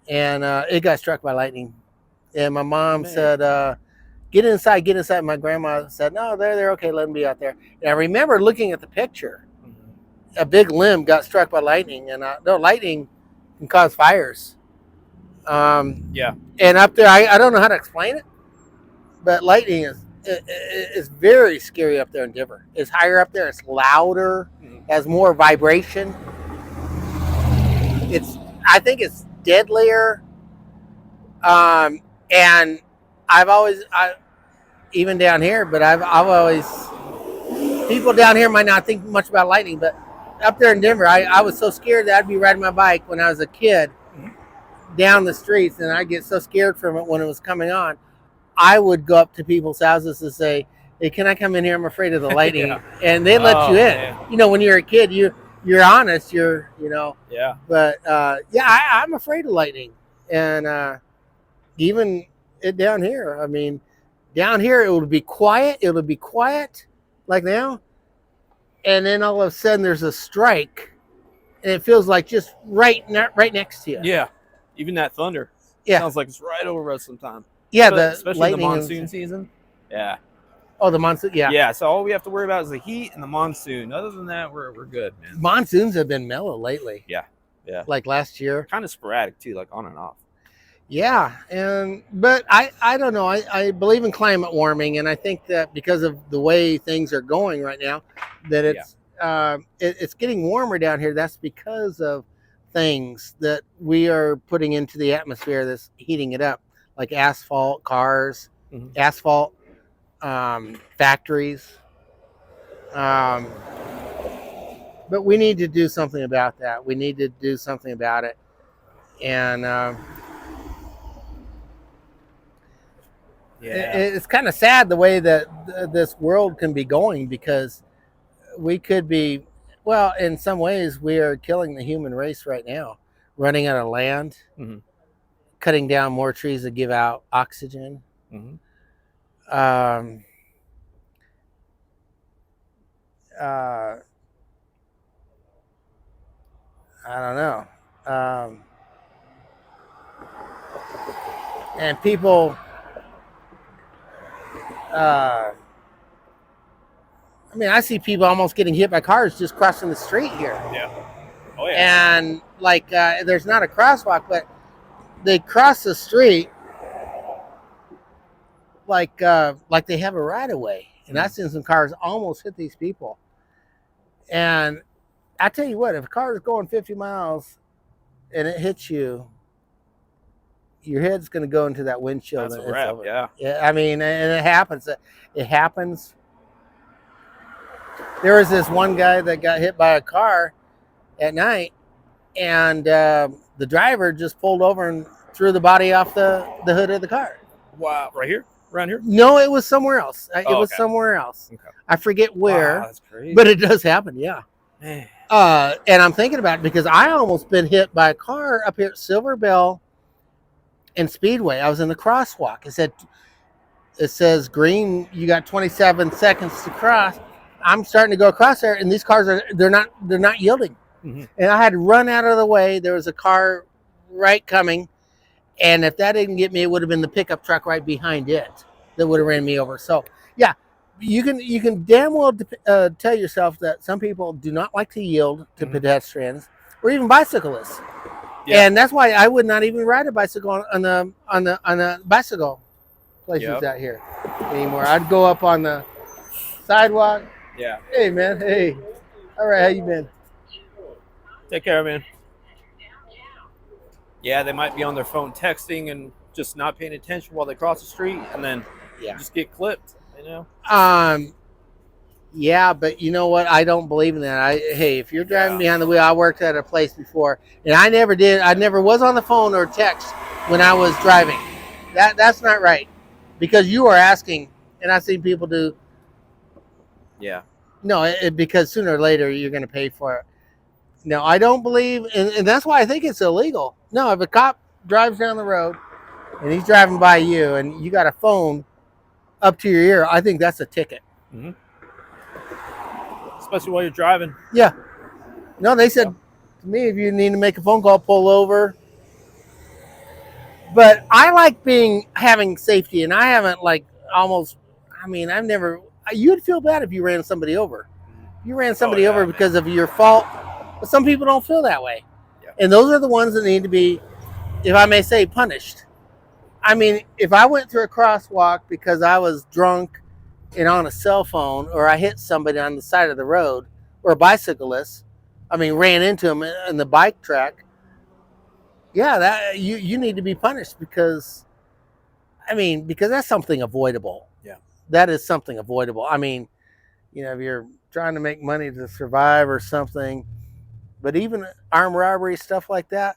and it got struck by lightning. And my mom said, get inside. My grandma said, no, they're okay. Let them be out there. And I remember looking at the picture. A big limb got struck by lightning, and lightning can cause fires. And up there, I don't know how to explain it, but lightning is very scary up there in Denver. It's higher up there. It's louder. Has more vibration. I think it's deadlier. And even down here, but I've always, people down here might not think much about lightning, but up there in Denver, I was so scared that I'd be riding my bike when I was a kid down the streets, and I'd get so scared from it when it was coming on. I would go up to people's houses and say, hey, can I come in here? I'm afraid of the lightning. And they let you in. Man. You know, when you're a kid, you're honest,
Yeah.
But I'm afraid of lightning. And even down here, I mean, down here it would be quiet. It would be quiet like now. And then all of a sudden there's a strike, and it feels like just right next to you.
Yeah. Even that thunder.
Yeah.
Sounds like it's right over us sometimes.
Yeah,
especially the monsoon season. Yeah.
Oh, the monsoon. Yeah.
Yeah. So all we have to worry about is the heat and the monsoon. Other than that, we're good, man.
Monsoons have been mellow lately.
Yeah. Yeah.
Like last year.
Kind of sporadic too, like on and off.
Yeah, but I don't know. I believe in climate warming, and I think that because of the way things are going right now, that it's getting warmer down here. That's because of things that we are putting into the atmosphere that's heating it up, like asphalt, cars, asphalt, factories. But we need to do something about that. We need to do something about it, and. It's kind of sad the way that this world can be going, because we could be, well, in some ways we are killing the human race right now, running out of land, cutting down more trees to give out oxygen. I don't know. And people... I mean, I see people almost getting hit by cars just crossing the street here.
Yeah. Oh, yeah.
And there's not a crosswalk, but they cross the street like they have a right of way. And I've seen some cars almost hit these people. And I tell you what, if a car is going 50 miles and it hits you, your head's going to go into that windshield.
That's a wrap, yeah.
Yeah, I mean, and it happens. It happens. There was this one guy that got hit by a car at night, and the driver just pulled over and threw the body off the hood of the car.
Wow, right here, around here.
No, it was somewhere else. It
Oh,
was
okay.
somewhere else.
Okay.
I forget where,
Wow, that's crazy.
but it does happen. Yeah.
Man.
And I'm thinking about it because I almost been hit by a car up here at Silver Bell and Speedway. I was in the crosswalk. It says green. You got 27 seconds to cross. I'm starting to go across there, and these cars they're not yielding.
Mm-hmm.
And I had to run out of the way. There was a car right coming, and if that didn't get me, it would have been the pickup truck right behind it that would have ran me over. So yeah, you can damn well tell yourself that some people do not like to yield to pedestrians or even bicyclists, and that's why I would not even ride a bicycle on the bicycle places out here anymore. I'd go up on the sidewalk.
Yeah.
Hey man, hey, all right, how you been?
Take care, man. Yeah, they might be on their phone texting and just not paying attention while they cross the street, and then just get clipped. You know.
Yeah, but you know what? I don't believe in that. Hey, if you're driving behind the wheel, I worked at a place before, and I never was on the phone or text when I was driving. That's not right, because you are asking, and I've seen people do.
Yeah.
No, because sooner or later you're going to pay for it. No, I don't believe, and that's why I think it's illegal. No, if a cop drives down the road and he's driving by you and you got a phone up to your ear, I think that's a ticket.
Mm-hmm. Especially while you're driving.
Yeah. No, they said to me, if you need to make a phone call, pull over. But I like having safety, and I haven't I've never. You'd feel bad if you ran somebody over. You ran somebody over because of your fault. But some people don't feel that way. Yeah. And those are the ones that need to be, if I may say, punished. I mean, if I went through a crosswalk because I was drunk and on a cell phone, or I hit somebody on the side of the road, or a bicyclist, ran into them in the bike track, that you need to be punished because that's something avoidable.
Yeah. That
is something avoidable. If you're trying to make money to survive or something, but even armed robbery, stuff like that,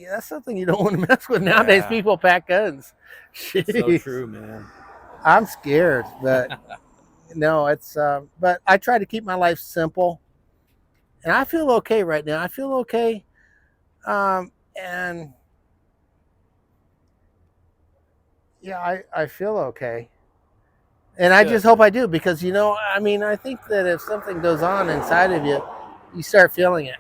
that's something you don't want to mess with. Nowadays, people pack guns.
So true, man.
I'm scared, but no, it's, but I try to keep my life simple, and I feel okay right now. I feel okay. And yeah, I feel okay. And I just hope I do, because, I think that if something goes on inside of you, you start feeling it.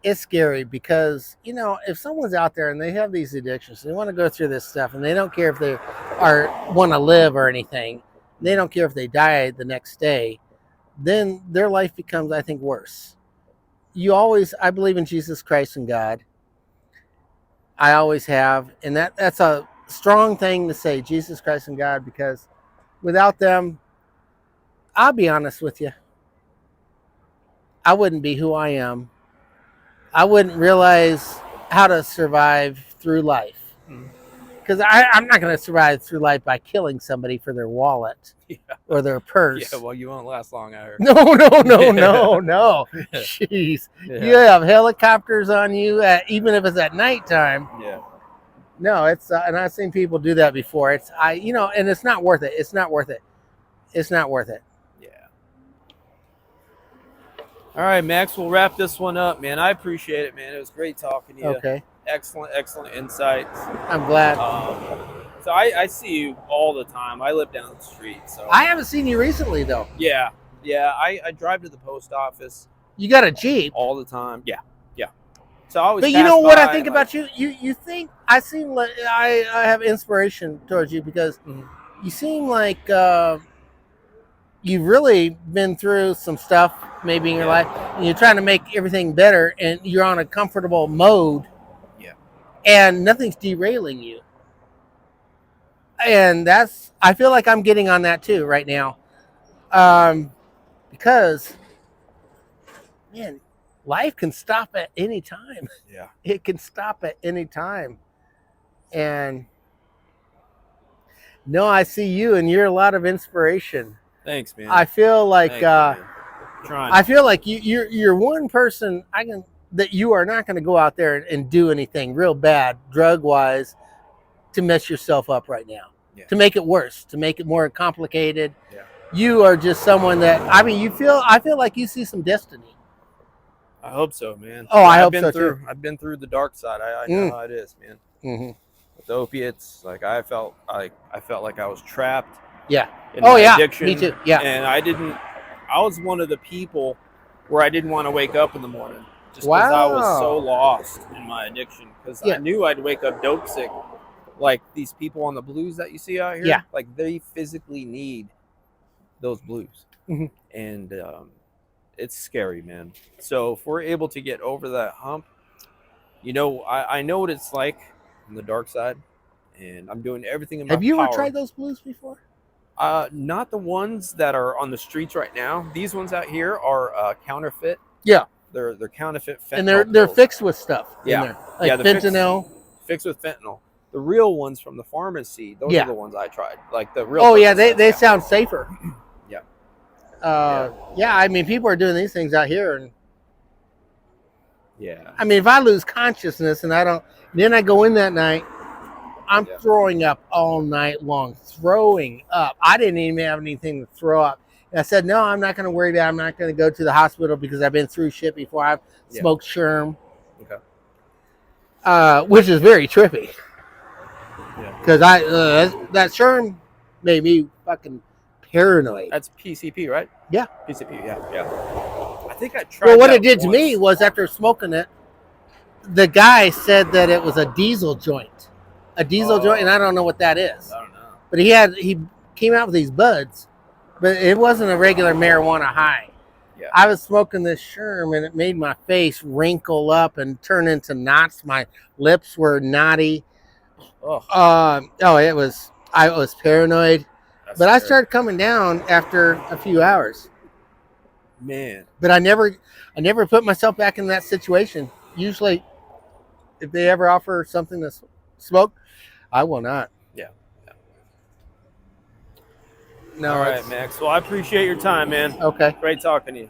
It's scary because, if someone's out there and they have these addictions, they want to go through this stuff, and they don't care if they want to live or anything, they don't care if they die the next day, then their life becomes, I think, worse. I believe in Jesus Christ and God. I always have, and that's a strong thing to say, Jesus Christ and God, because without them, I'll be honest with you, I wouldn't be who I am. I wouldn't realize how to survive through life. Because I'm not going to survive through life by killing somebody for their wallet or their purse.
Yeah, well, you won't last long, I heard.
No. Jeez. Yeah. You have helicopters on you, even if it's at nighttime.
Yeah.
No, it's, and I've seen people do that before. And it's not worth it. It's not worth it. It's not worth it.
Yeah. All right, Max, we'll wrap this one up, man. I appreciate it, man. It was great talking to you.
Okay.
Excellent insights.
I'm glad.
So I see you all the time. I live down the street. So
I haven't seen you recently, though.
Yeah. I drive to the post office.
You got a Jeep
all the time. Yeah. So I always.
But you know what I think about you? You think I seem like I have inspiration towards you, because you seem like you've really been through some stuff maybe in your life, and you're trying to make everything better, and you're on a comfortable mode. And nothing's derailing you. And I feel like I'm getting on that too right now. Because, man, life can stop at any time.
Yeah.
It can stop at any time. And no, I see you, and you're a lot of inspiration.
Thanks, man.
I feel like
Trying.
I feel like you're one person that you are not going to go out there and do anything real bad drug wise to mess yourself up right now.
Yeah.
To make it worse, to make it more complicated.
Yeah.
You are just someone that I feel like you see some destiny.
I hope so, man.
Oh, I
I've
hope
been
so
through.
too.
I've been through the dark side. I know how it is, man.
Mm-hmm.
With opiates, like I felt like I was trapped.
Yeah.
In my addiction.
Me too. Yeah.
And I was one of the people where I didn't want to wake up in the morning just because I was so lost in my addiction. Because I knew I'd wake up dope sick. Like these people on the blues that you see out here.
Yeah.
Like they physically need those blues.
Mm-hmm.
And it's scary, man. So if we're able to get over that hump, you know, I know what it's like on the dark side, and I'm doing everything in my power.
Have you ever tried those blues before?
Not the ones that are on the streets right now. These ones out here are counterfeit.
Yeah,
they're counterfeit fentanyl.
And they're
pills.
fixed with stuff.
Yeah,
in there. Like fentanyl.
Fixed with fentanyl. The real ones from the pharmacy. Those are the ones I tried. Like the real.
Oh yeah, they sound safer.
Yeah.
Yeah, I mean, people are doing these things out here, and
yeah.
I mean, if I lose consciousness and then I go in that night, I'm throwing up all night long. Throwing up. I didn't even have anything to throw up. And I said, no, I'm not going to worry about it. I'm not going to go to the hospital because I've been through shit before. I've smoked Sherm.
Okay.
Which is very trippy.
Yeah.
Because that Sherm made me fucking paranoid.
That's PCP, right?
Yeah.
PCP, yeah. I think I tried.
Well, what it did to me was after smoking it, the guy said that it was a diesel joint. A diesel joint, and I don't know what that is.
I don't know.
But he came out with these buds, but it wasn't a regular marijuana high.
Yeah.
I was smoking this Sherm, and it made my face wrinkle up and turn into knots. My lips were knotty.
Oh.
I was paranoid.
That's
but I
scary.
started coming down after a few hours.
Man.
But I never put myself back in that situation. Usually, if they ever offer something to smoke, I will not.
Yeah.
No.
All right, Max. Well, I appreciate your time, man.
Okay.
Great talking to you.